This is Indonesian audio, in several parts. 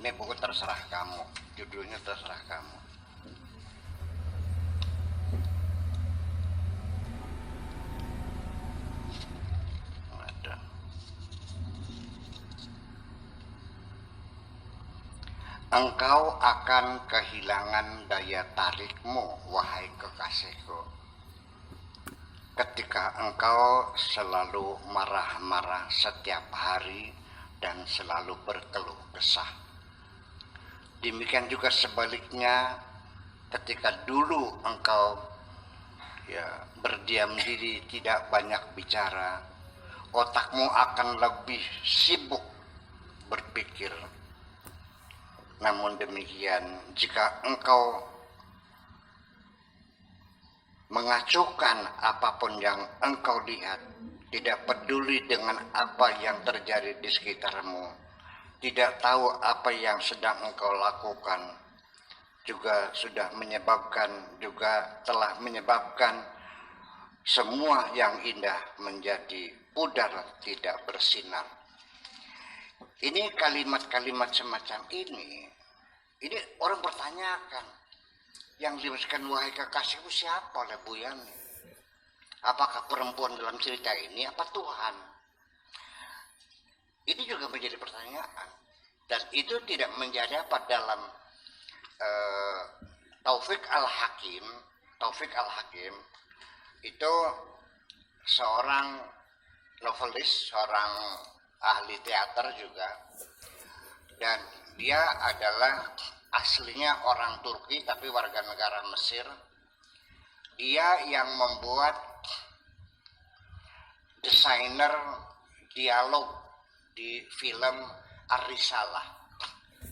Ini buku terserah kamu, judulnya terserah kamu. Ada. Engkau akan kehilangan daya tarikmu, wahai kekasihku, ketika engkau selalu marah-marah setiap hari dan selalu berkeluh kesah. Demikian juga sebaliknya, ketika dulu engkau berdiam diri, tidak banyak bicara, otakmu akan lebih sibuk berpikir. Namun demikian, jika engkau mengacuhkan apapun yang engkau lihat, tidak peduli dengan apa yang terjadi di sekitarmu, tidak tahu apa yang sedang engkau lakukan, juga telah menyebabkan semua yang indah menjadi pudar, tidak bersinar. Ini kalimat-kalimat semacam ini orang bertanyakan, yang dimaksudkan wahai kekasihku siapa oleh Buyan? Apakah perempuan dalam cerita ini apa Tuhan? Ini juga menjadi pertanyaan, dan itu tidak menjadi apa dalam Taufik Al-Hakim itu seorang novelis, seorang ahli teater juga, dan dia adalah aslinya orang Turki tapi warga negara Mesir. Dia yang membuat desainer dialog di film Ar-Risalah,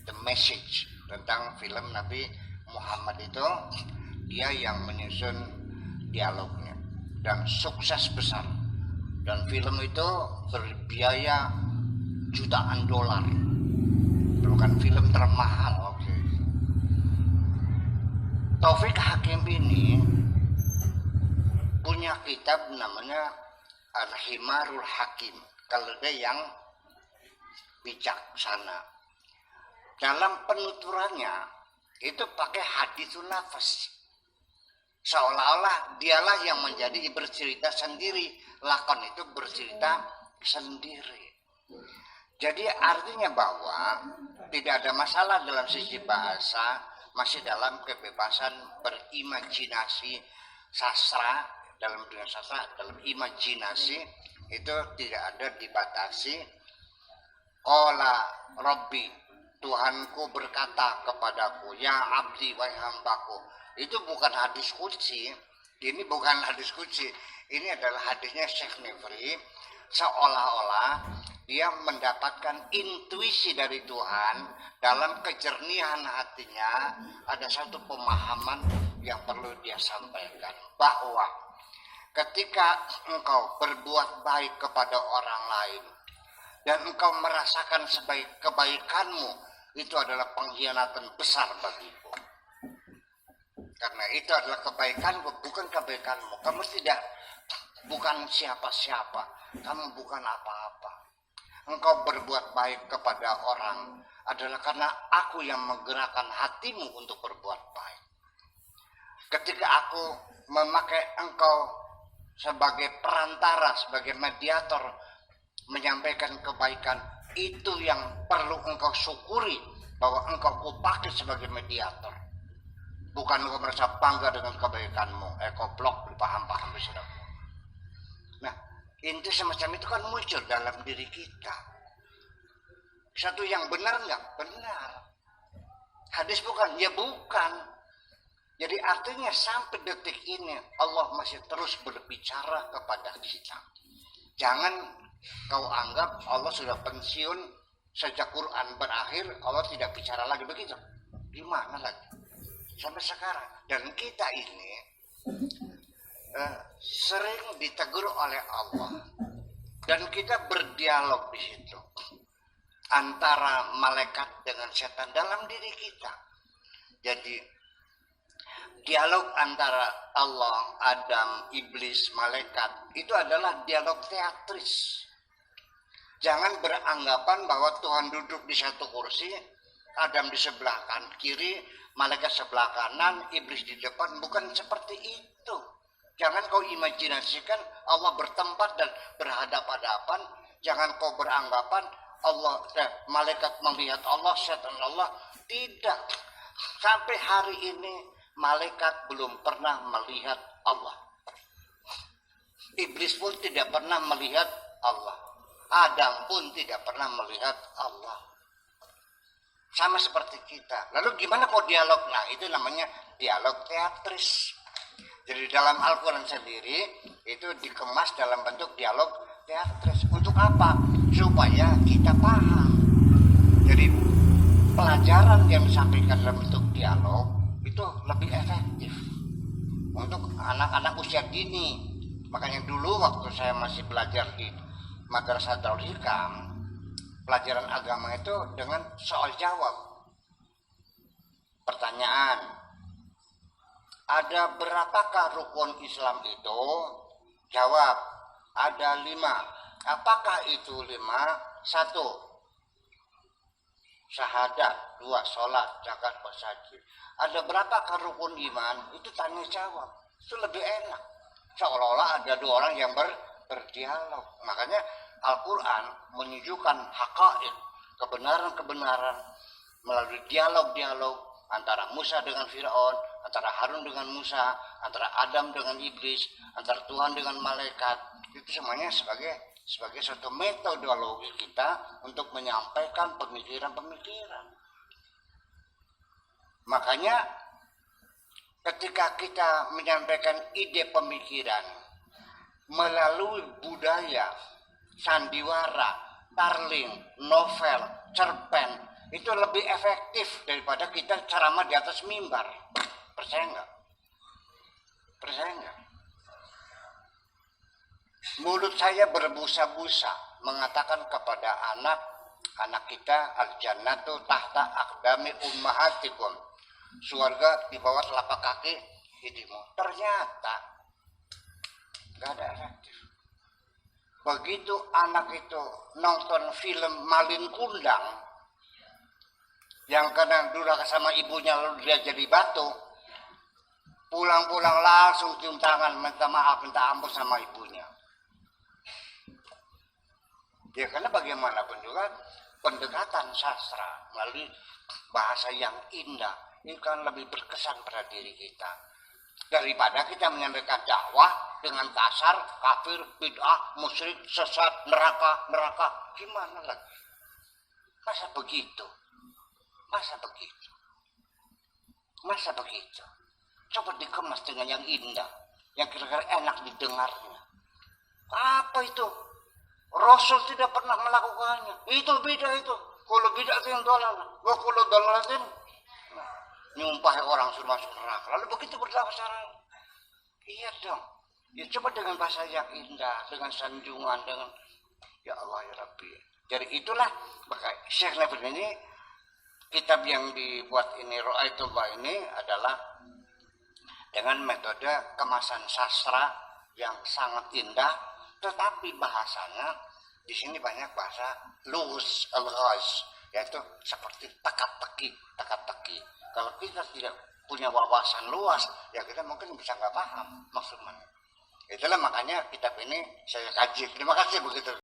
The Message, tentang film Nabi Muhammad itu. Dia yang menyusun dialognya dan sukses besar, dan film itu berbiaya jutaan dolar, bukan film termahal. Taufik Hakim ini punya kitab namanya Al-Himarul Hakim, keledai yang bijaksana. Dalam penuturannya itu pakai haditsun nafas, seolah-olah dialah yang menjadi bercerita sendiri, lakon itu bercerita sendiri. Jadi artinya bahwa tidak ada masalah dalam sisi bahasa, masih dalam kebebasan berimajinasi. Sastra, dalam dunia sastra, dalam imajinasi itu tidak ada dibatasi. Qala Rabbi, Tuhanku berkata kepadaku, ya abdi, wahai hambaku. Itu bukan hadis qudsi, ini bukan hadis qudsi, ini adalah hadisnya Syekh Nifri, seolah-olah dia mendapatkan intuisi dari Tuhan. Dalam kejernihan hatinya ada satu pemahaman yang perlu dia sampaikan, bahwa ketika engkau berbuat baik kepada orang lain dan engkau merasakan sebaik kebaikanmu, itu adalah pengkhianatan besar bagiku. Karena itu adalah kebaikanku, bukan kebaikanmu. Kamu bukan siapa-siapa, kamu bukan apa-apa. Engkau berbuat baik kepada orang adalah karena aku yang menggerakkan hatimu untuk berbuat baik. Ketika aku memakai engkau sebagai perantara, sebagai mediator, menyampaikan kebaikan, itu yang perlu engkau syukuri, bahwa engkau kupakai sebagai mediator. Bukan engkau merasa bangga dengan kebaikanmu. Koplok, paham-paham sudah. Nah, inti semacam itu kan muncul dalam diri kita. Satu yang benar nggak? Benar. Hadis bukan? Ya bukan. Jadi artinya sampai detik ini Allah masih terus berbicara kepada kita. Jangan kau anggap Allah sudah pensiun sejak Quran berakhir, Allah tidak bicara lagi, begitu. Gimana lagi? Sampai sekarang. Dan kita ini sering ditegur oleh Allah, dan kita berdialog di situ antara malaikat dengan setan dalam diri kita. Jadi dialog antara Allah, Adam, iblis, malaikat itu adalah dialog teatris. Jangan beranggapan bahwa Tuhan duduk di satu kursi, Adam di sebelah kiri, malaikat sebelah kanan, iblis di depan. Bukan seperti itu. Jangan kau imajinasikan Allah bertempat dan berhadapan-hadapan. Jangan kau beranggapan malaikat melihat Allah, setan Allah. Tidak. Sampai hari ini malaikat belum pernah melihat Allah. Iblis pun tidak pernah melihat Allah. Adam pun tidak pernah melihat Allah. Sama seperti kita. Lalu gimana kok dialog? Nah, itu namanya dialog teatris. Jadi dalam Al-Quran sendiri itu dikemas dalam bentuk dialog teatris. Untuk apa? Supaya kita paham. Jadi pelajaran yang disampaikan dalam bentuk dialog itu lebih efektif untuk anak-anak usia dini. Makanya dulu waktu saya masih belajar di Madrasah Darul Hikam, pelajaran agama itu dengan soal jawab. Pertanyaan, ada berapakah rukun Islam itu? Jawab, ada 5. Apakah itu 5? 1, syahadat. 2, sholat, zakat, puasa, haji. Ada berapakah rukun iman? Itu tanya jawab. Itu lebih enak. Seolah-olah ada 2 orang yang berdialog. Makanya Al-Quran menunjukkan haqaiq, kebenaran-kebenaran melalui dialog-dialog antara Musa dengan Fir'aun, antara Harun dengan Musa, antara Adam dengan iblis, antara Tuhan dengan malaikat. Itu semuanya sebagai suatu metodologi kita untuk menyampaikan pemikiran-pemikiran. Makanya ketika kita menyampaikan ide pemikiran melalui budaya, sandiwara, tarling, novel, cerpen, itu lebih efektif daripada kita ceramah di atas mimbar. Percaya nggak? Percaya nggak? Mulut saya berbusa-busa mengatakan kepada anak kita, al-jannatu tahta aqdami ummahatikum. Surga di bawah telapak kaki ibumu. Ternyata nggak ada efektif. Begitu anak itu nonton film Malin Kundang yang kena durhaka sama ibunya lalu dia jadi batu, pulang-pulang langsung cium tangan minta maaf, minta ampun sama ibunya. Ya karena bagaimanapun juga pendekatan sastra melalui bahasa yang indah ini kan lebih berkesan pada diri kita daripada kita menyampaikan dakwah dengan kasar, kafir, bid'ah, musyrik, sesat, neraka. Gimana lagi? Masa begitu? Coba dikemas dengan yang indah, yang kira-kira enak didengarnya. Apa itu? Rasul tidak pernah melakukannya. Itu beda itu. Kalau beda itu yang dolal. Wa kullu dolalatin nyumpahi orang suruh masuk neraka. Lalu begitu berdakwah sekarang. Iya dong. Ya coba dengan bahasa yang indah, dengan sanjungan, dengan ya Allah ya Rabbi. Jadi itulah maka Syekh Nabil ini kitab yang dibuat ini Ra'aitullah ini adalah dengan metode kemasan sastra yang sangat indah, tetapi bahasanya di sini banyak bahasa lughus al-ghaz, yaitu seperti teka-teki. Kalau kita tidak punya wawasan luas, ya kita mungkin bisa nggak paham maksudnya. Itulah makanya kitab ini saya kaji. Terima kasih begitu.